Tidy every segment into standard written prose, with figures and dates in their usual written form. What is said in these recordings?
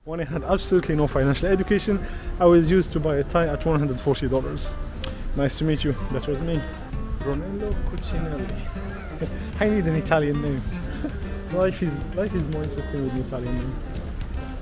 When I had absolutely no financial education, I was used to buy a tie at $140. Nice to meet you. That was me. Brunello Cucinelli. I need an Italian name. Life is more interesting with an Italian name.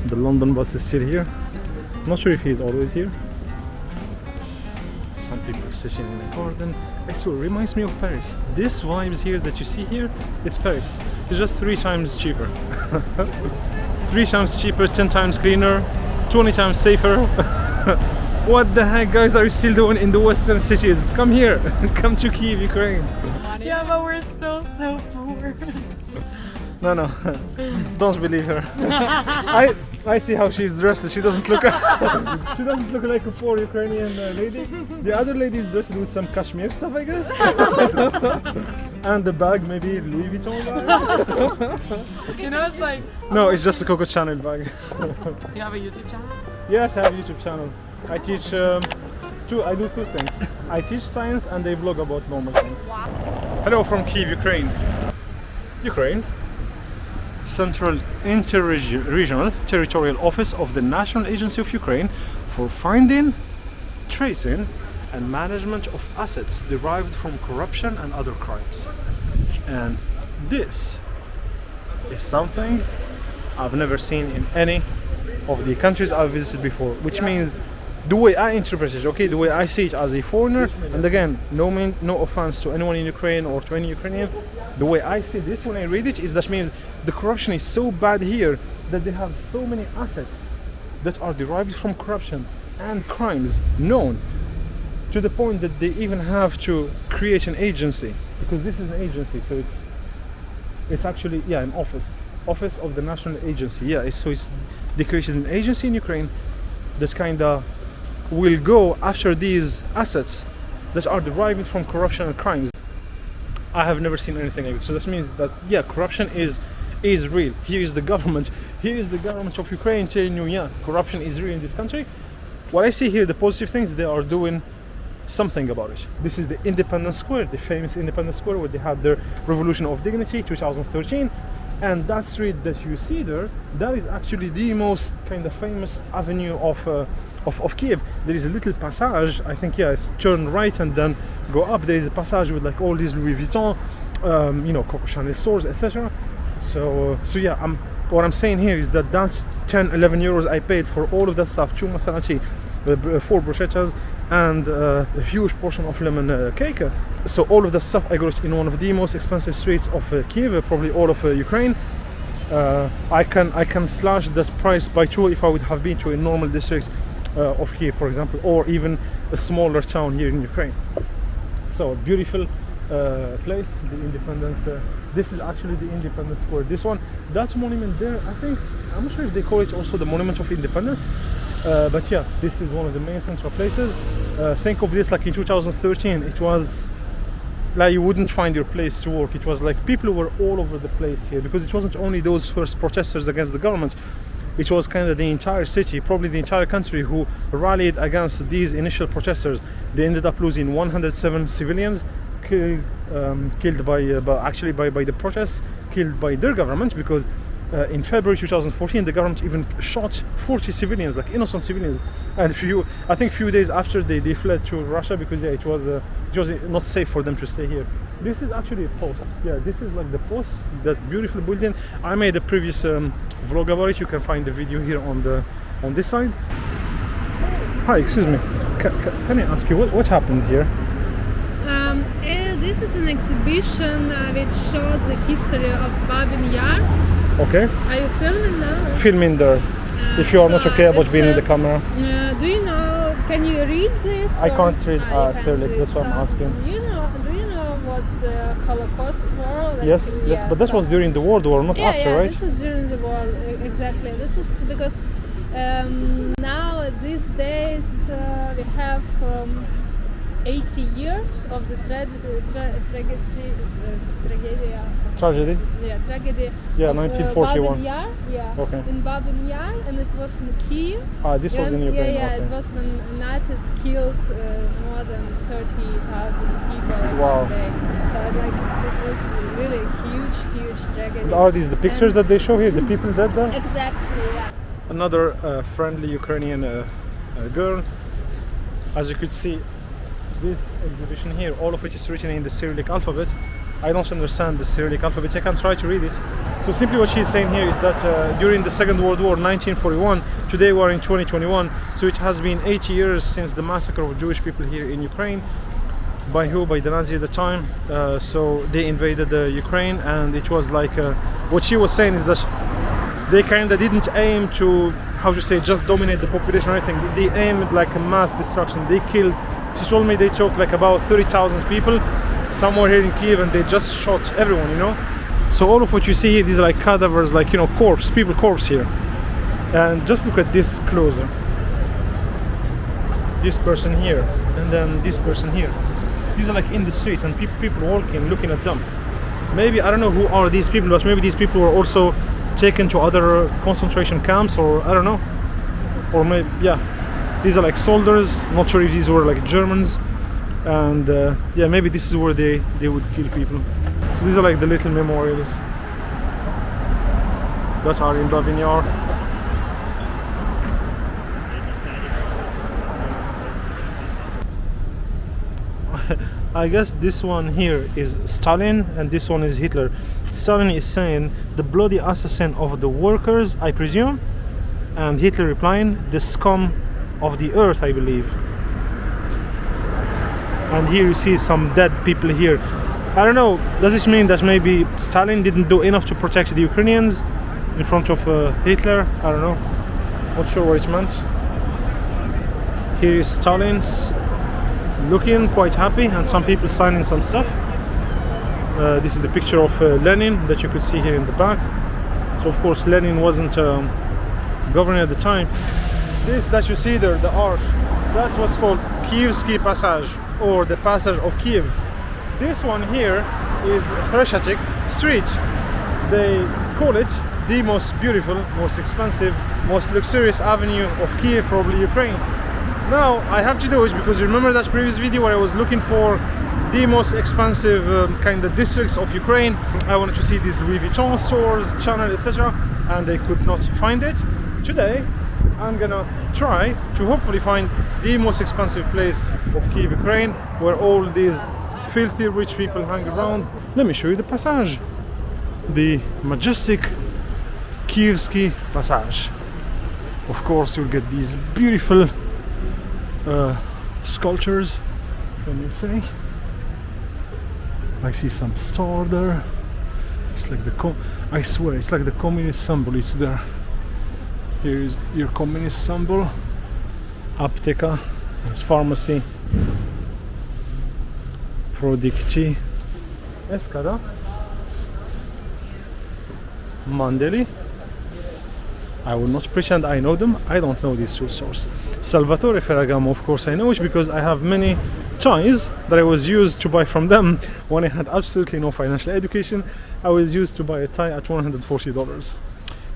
The London bus is still here. I'm not sure if he's always here. Some people sitting in a garden. I swear, it reminds me of Paris. This vibes here that you see here, it's Paris. It's just 3 times cheaper. 3 times cheaper, 10 times cleaner, 20 times safer. What the heck, guys, are you still doing in the western cities? Come here. Come to Kyiv, Ukraine. Yeah, but we're still so poor. No, don't believe her. I see how she's dressed. She doesn't look. She doesn't look like a poor Ukrainian lady. The other lady is dressed with some cashmere stuff, I guess. And the bag, maybe Louis Vuitton bag. You know, it's like. No, it's just a Coco Chanel bag. You have a YouTube channel? Yes, I have a YouTube channel. I teach. I do 2 things. I teach science and I vlog about normal things. Wow. Hello from Kyiv, Ukraine. Ukraine. Central Inter-Regional Territorial Office of the National Agency of Ukraine for finding, tracing and management of assets derived from corruption and other crimes. And this is something I've never seen in any of the countries I've visited before, which means the way I interpret it, okay, the way I see it as a foreigner, and again, no offense to anyone in Ukraine or to any Ukrainian, the way I see this when I read it is that means the corruption is so bad here that they have so many assets that are derived from corruption and crimes known, to the point that they even have to create an agency, because this is an agency, so it's actually an office of the national agency. So they created an agency in Ukraine that kinda will go after these assets that are derived from corruption and crimes. I have never seen anything like this. So that means that corruption is real. Here is the government of Ukraine telling you, corruption is real in this country. What I see here, the positive things, they are doing something about it. This is the Independence Square, the famous Independence Square, where they had their Revolution of Dignity 2013. And that street that you see there, that is actually the most kind of famous avenue of Kyiv. There is a little passage, I think, it's turn right and then go up. There is a passage with like all these Louis Vuitton, Coco Chanel stores, etc. So what I'm saying here is that 10-11 euros I paid for all of that stuff, 2 masalati, 4 bruschettas, and a huge portion of lemon cake. So all of that stuff I got in one of the most expensive streets of Kyiv, probably all of Ukraine. I can slash that price by 2 if I would have been to a normal district of Kyiv, for example, or even a smaller town here in Ukraine. So beautiful place, the Independence. This is actually the Independence Square. That monument there, I'm not sure if they call it also the Monument of Independence, but this is one of the main central places. Think of this like in 2013, it was like you wouldn't find your place to work. It was like people were all over the place here, because it wasn't only those first protesters against the government. It was kind of the entire city, probably the entire country, who rallied against these initial protesters. They ended up losing 107 civilians, killed by the protests, killed by their government, because in February 2014 the government even shot 40 civilians, like innocent civilians, and I think few days after they fled to Russia, because it was not safe for them to stay here. This is actually a post. This is like the post, that beautiful building. I made a previous vlog about it. You can find the video here on this side. Hi, excuse me. Can I ask you what happened here? This is an exhibition which shows the history of Babyn Yar. Okay. Are you filming now? Filming there. If you are not okay about being in the camera. Do you know? Can you read this? I can't read Cyrillic. That's what I'm asking. Do you know what the Holocaust war? Like, yes, but that was during the World War, not after, right? This is during the war, exactly. This is because now these days we have 80 years of the tragedy. Yeah, tragedy. Yeah, of, 1941. Babyn Yar, Okay. In Babyn Yar, and it was in Kyiv. This was in Ukraine. Yeah, okay. it was when Nazis killed more than 30,000 people Wow. that day. So it was really huge tragedy. Are these the pictures that they show here? The people dead there? Exactly, yeah. another friendly Ukrainian girl. As you could see, this exhibition here, all of which is written in the Cyrillic alphabet. I don't understand the Cyrillic alphabet. I can try to read it. So simply what she's saying here is that during the Second World War, 1941, today we are in 2021, so it has been 80 years since the massacre of Jewish people here in Ukraine. By who? By the Nazis at the time. So they invaded Ukraine, and it was like what she was saying is that they kind of didn't aim to, how to say, just dominate the population or anything. They aimed like a mass destruction. They killed, she told me they took like about 30,000 people somewhere here in Kyiv, and they just shot everyone, you know. So all of what you see here, these are like cadavers, like, you know, corpse, people corpse here. And just look at this closer. This person here, and then this person here. These are like in the streets, and people walking, looking at them. Maybe, I don't know who are these people, but maybe these people were also taken to other concentration camps, or I don't know. Or maybe, yeah, these are like soldiers. Not sure if these were like Germans. And yeah, maybe this is where they would kill people. So these are like the little memorials that are in Babyn Yar. I guess this one here is Stalin and this one is Hitler. Stalin is saying the bloody assassin of the workers, I presume, and Hitler replying, the scum of the earth, I believe. And here you see some dead people here. I don't know, does this mean that maybe Stalin didn't do enough to protect the Ukrainians in front of Hitler? I don't know, not sure what it meant. Here is Stalin's looking quite happy, and some people signing some stuff. This is the picture of Lenin that you could see here in the back. So of course Lenin wasn't governing at the time. This that you see there, the arch, that's what's called Kyivsky Passage, or the passage of Kiev. This one here is Kreshatyk street. They call it the most beautiful, most expensive, most luxurious avenue of Kiev, probably Ukraine. Now I have to do it because you remember that previous video where I was looking for the most expensive kind of districts of Ukraine. I wanted to see these Louis Vuitton stores, Chanel, etc., and I could not find it. Today I'm gonna try to hopefully find the most expensive place of Kyiv, Ukraine, where all these filthy rich people hang around. Let me show you the passage, the majestic Kyivsky Passage. Of course you'll get these beautiful sculptures. Let me say, I see some star there. It's like the I swear it's like the communist symbol. It's there. Here is your communist symbol. Apteka, it's pharmacy. Prodikti, Eskada, Mandeli. I will not pretend I know them. I don't know these two stores. Salvatore Ferragamo, of course I know it because I have many ties that I was used to buy from them when I had absolutely no financial education. I was used to buy a tie at $140.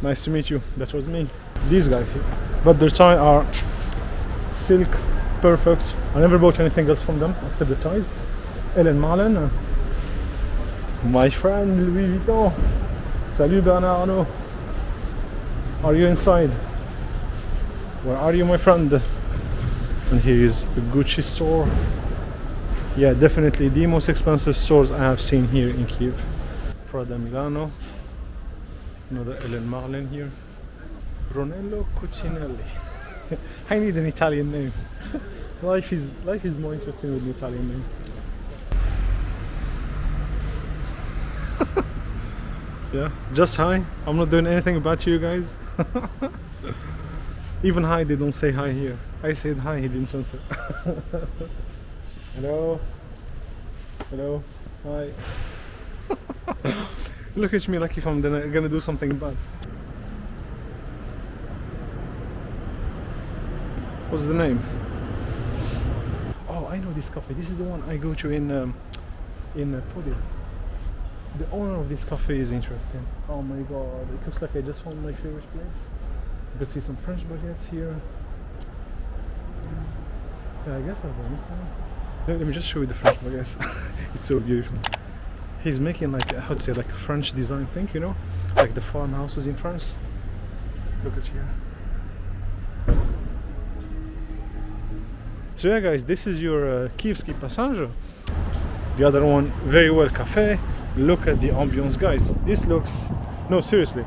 Nice to meet you. That was me. These guys here, but their tie are silk, perfect. I never bought anything else from them except the ties. Ellen Marlen, my friend Louis Vuitton. Salut Bernard Arnault. Are you inside? Where are you, my friend? And here is a Gucci store. Yeah, definitely the most expensive stores I have seen here in Kyiv. Prada Milano. Another Ellen Marlen here. Brunello Cucinelli. I need an Italian name. Life is more interesting with an Italian name. Yeah, just hi. I'm not doing anything bad to you guys. Even hi, they don't say hi here. I said hi, he didn't answer. Hello. Hello. Hi. Look at me like if I'm gonna do something bad. What's the name? Oh, I know this cafe. This is the one I go to in Podil. The owner of this cafe is interesting. Oh my god, it looks like I just found my favorite place. You can see some French baguettes here. Yeah, I guess I've done this. Let me just show you the French baguettes. It's so beautiful. He's making like, how to say, like a French design thing, you know? Like the farmhouses in France. Look at here. So yeah guys, this is your Kievski Passage. The other one, very well cafe. Look at the ambience guys. This looks, no seriously,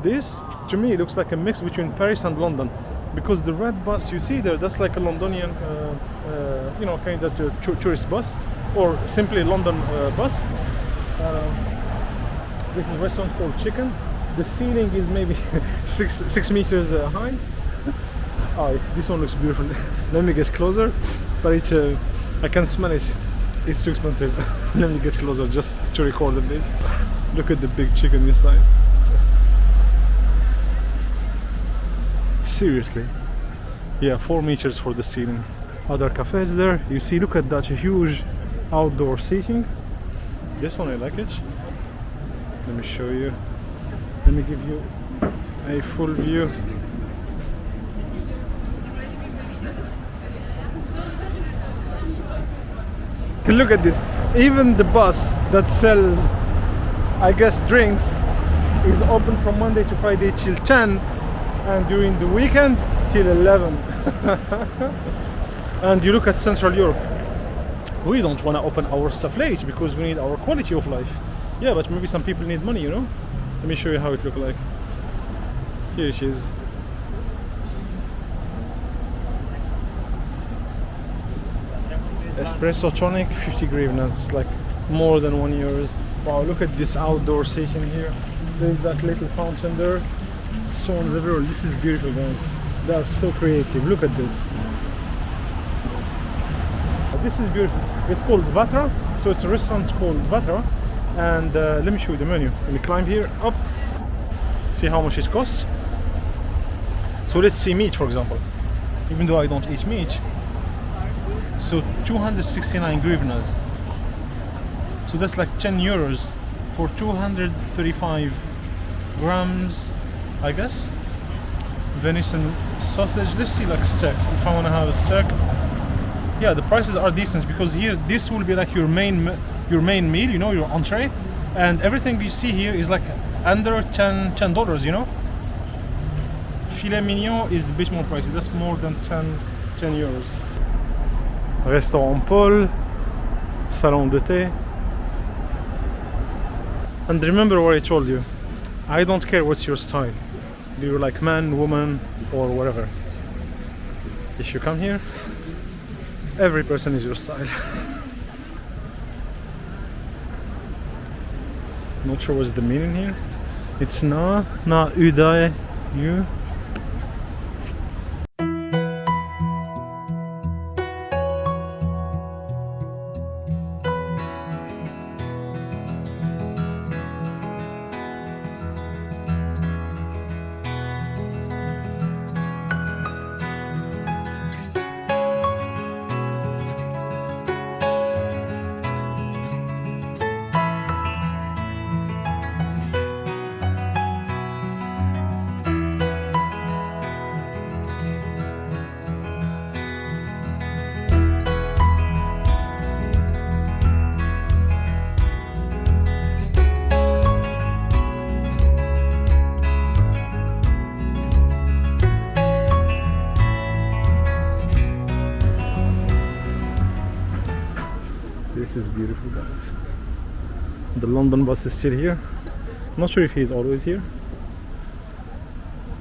this to me looks like a mix between Paris and London, because the red bus you see there, that's like a Londonian you know, kind of tourist bus, or simply London bus. This is a restaurant called Chicken. The ceiling is maybe 6 meters high. Oh, this one looks beautiful. Let me get closer, but it's I can smell it. It's too expensive. Let me get closer just to record a bit. Look at the big chicken inside. Seriously. Yeah, 4 meters for the ceiling. Other cafes there. You see, look at that huge outdoor seating. This one I like it. Let me show you. Let me give you a full view. Look at this. Even the bus that sells, I guess, drinks is open from Monday to Friday till 10, and during the weekend till 11. And you look at Central Europe. We don't want to open our stuff late because we need our quality of life. Yeah, but maybe some people need money, you know? Let me show you how it looks like. Here she is. Espresso tonic, 50 hryvnias, like more than €1. Wow, look at this outdoor seating here. There's that little fountain there. Stones everywhere. This is beautiful, guys. They are so creative. Look at this. This is beautiful. It's called Vatra. So it's a restaurant called Vatra. And let me show you the menu. Let me climb here, up. See how much it costs. So let's see meat, for example. Even though I don't eat meat. So 269 hryvnias. So that's like €10 for 235 grams, I guess. Venison sausage. Let's see, like steak. If I want to have a steak, yeah, the prices are decent because here this will be like your main meal, you know, your entree, and everything you see here is like under $10, you know. Filet mignon is a bit more pricey. That's more than €10. Restaurant Paul, salon de thé. And remember what I told you, I don't care what's your style. Do you like man, woman, or whatever? If you come here, every person is your style. Not sure what's the meaning here. It's na uday you. This is beautiful, guys. The London bus is still here. I'm not sure if he's always here.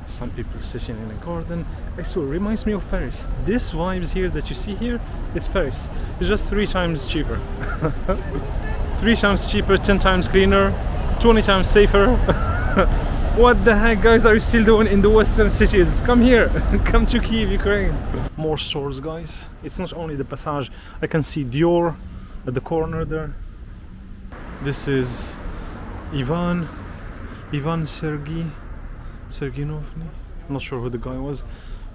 Some people sitting in a garden. I swear, it reminds me of Paris. This vibes here that you see here, it's Paris. It's just 3 times cheaper. 3 times cheaper, 10 times cleaner, 20 times safer. What the heck, guys, are you still doing in the western cities? Come here. Come to Kyiv, Ukraine. More stores, guys. It's not only the Passage. I can see Dior at the corner there. This is Ivan Serginovny. I'm not sure who the guy was,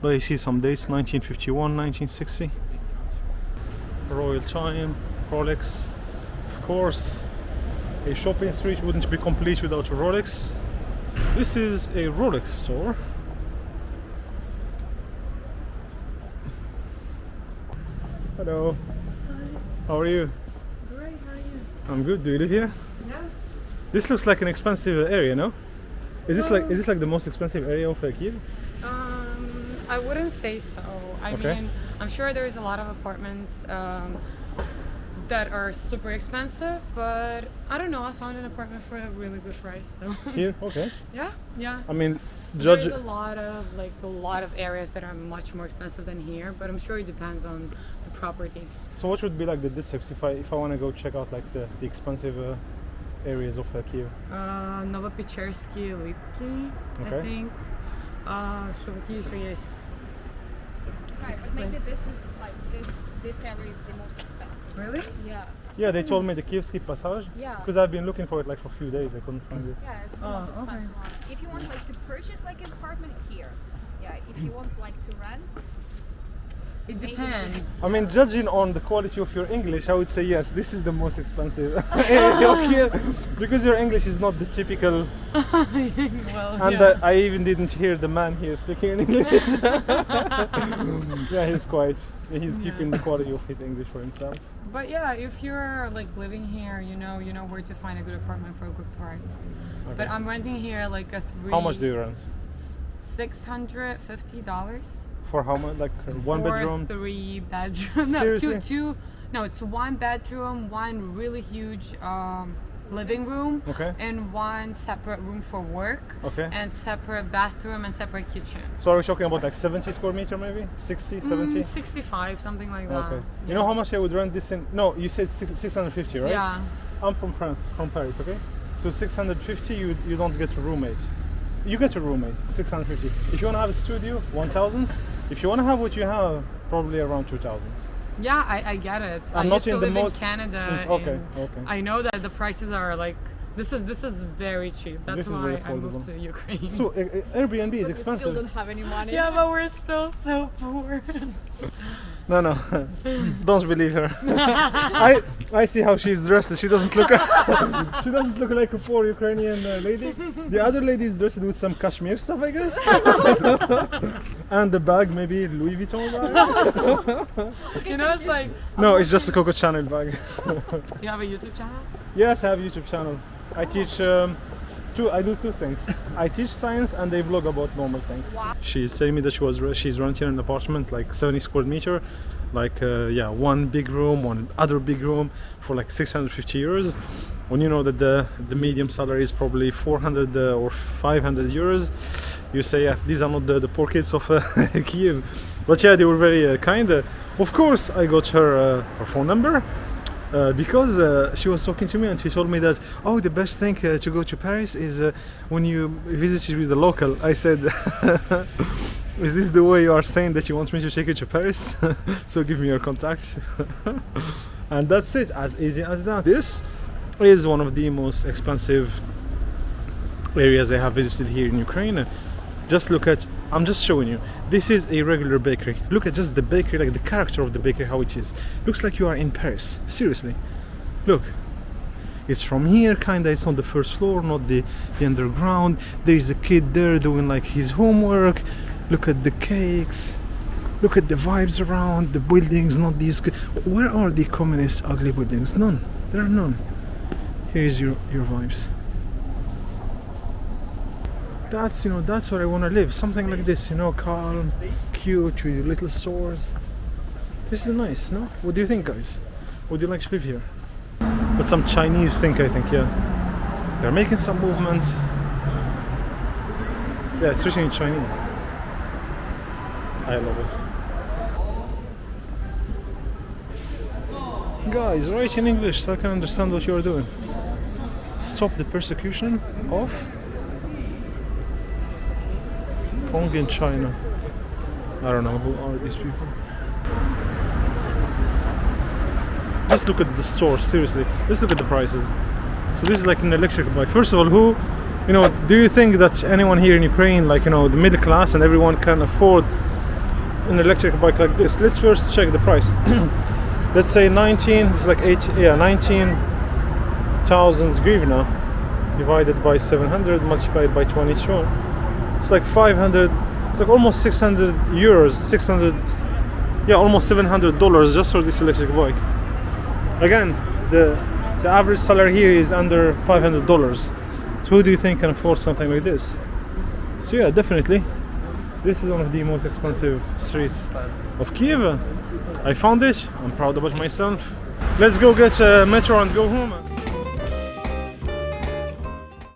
but I see some dates: 1951, 1960. Royal Time, Rolex, of course. A shopping street wouldn't be complete without a Rolex. This is a Rolex store. Hello. Hi. How are you? Great, how are you? I'm good. Do you live here? Yeah. This looks like an expensive area, no? Is this like the most expensive area of Kyiv? I wouldn't say so. I Okay. mean, I'm sure there's a lot of apartments that are super expensive, but I don't know. I found an apartment for a really good price. So Here, okay. yeah, yeah. I mean, There's judge. a lot of areas that are much more expensive than here, but I'm sure it depends on the property. So what would be like the districts if I want to go check out like the expensive areas of Kyiv? Новопечерский, Lipki, Okay. I think. Что какие еще есть? Right, but maybe this is like this area is the most expensive. Really? Yeah. Yeah, they told me the Kievsky Passage. Yeah. Because I've been looking for it like for a few days. I couldn't find it. Yeah, it's the Oh, most okay. expensive one. If you want like to purchase like an apartment here, yeah. If you want like to rent, It maybe depends. I mean, judging on the quality of your English, I would say yes, this is the most expensive area of Kyiv, because your English is not the typical. Well, And yeah. I even didn't hear the man here speaking in English. Yeah, he's keeping the quality of his English for himself. But yeah, if you're like living here, you know where to find a good apartment for a good price. But Okay. I'm renting here like a How much do you rent? $650 For how much? Like one for bedroom? 3 bedroom. No, Seriously? two. No, it's 1 bedroom, 1 really huge living room, Okay. and 1 separate room for work, Okay. and separate bathroom and separate kitchen. So are we talking about like 70 square meter maybe? 60, 70? 65, something like that. Okay. You know how much I would rent this in? No, you said 650, right? Yeah. I'm from France, from Paris, okay? So 650, you don't get a roommate. You get a roommate, 650. If you want to have a studio, 1,000. If you want to have what you have, probably around 2,000. Yeah, I get it. I'm I not used to in the live most- in Canada. Okay, and okay. I know that the prices are like this is very cheap. That's This is why very I moved affordable. to Ukraine. So Airbnb is we still expensive. don't have any money. yeah, but we're still so poor. No, don't believe her. I see how she's dressed. She doesn't look. She doesn't look like a poor Ukrainian lady. The other lady is dressed with some cashmere stuff, I guess. And the bag, maybe Louis Vuitton bag. You know, it's like No, it's just a Coco Chanel bag. you have a YouTube channel. Yes, I have a YouTube channel. I teach I do two things. I teach science and I vlog about normal things. She's telling me that she's renting an apartment like 70 square meter, like one big room, one other big room for like 650 euros. When you know that the medium salary is probably 400 or 500 euros, you say, yeah, these are not the poor kids of Kyiv. But yeah, they were very kind. Of course, I got her phone number. Because she was talking to me and she told me that, oh, the best thing to go to Paris is when you visit with the local. I said, is this the way you are saying that you want me to take you to Paris? So give me your contact. And that's it, as easy as that. This is one of the most expensive areas I have visited here in Ukraine. Just look at, I'm just showing you, this is a regular bakery. Look at just the bakery, like the character of the bakery, how it is. Looks like you are in Paris, seriously. Look, it's from here, kinda, it's on the first floor, not the underground. There is a kid there doing like his homework. Look at the cakes. Look at the vibes around, the buildings, not these. Where are the communist ugly buildings? None, there are none. Here's your vibes. That's where I want to live, something like this, calm, cute, with little stores. This is nice, no? What do you think, guys? Would you like to live here? But some Chinese thing, I think, yeah. They're making some movements. Yeah, it's written in Chinese. I love it. Guys, write in English so I can understand what you're doing. Stop the persecution of Hong in China. I don't know who are these people. Just look at the store, seriously. Just look at the prices. So this is like an electric bike. First of all, do you think that anyone here in Ukraine, like the middle class and everyone can afford an electric bike like this? Let's first check the price. Let's say 19,000 hryvnia divided by 700 multiplied by 22. It's like 500, it's like almost 600 euros, almost $700 just for this electric bike. Again, the average salary here is under $500. So who do you think can afford something like this? So yeah, definitely This is one of the most expensive streets of Kyiv. I found it. I'm proud about myself. Let's go get a metro and go home.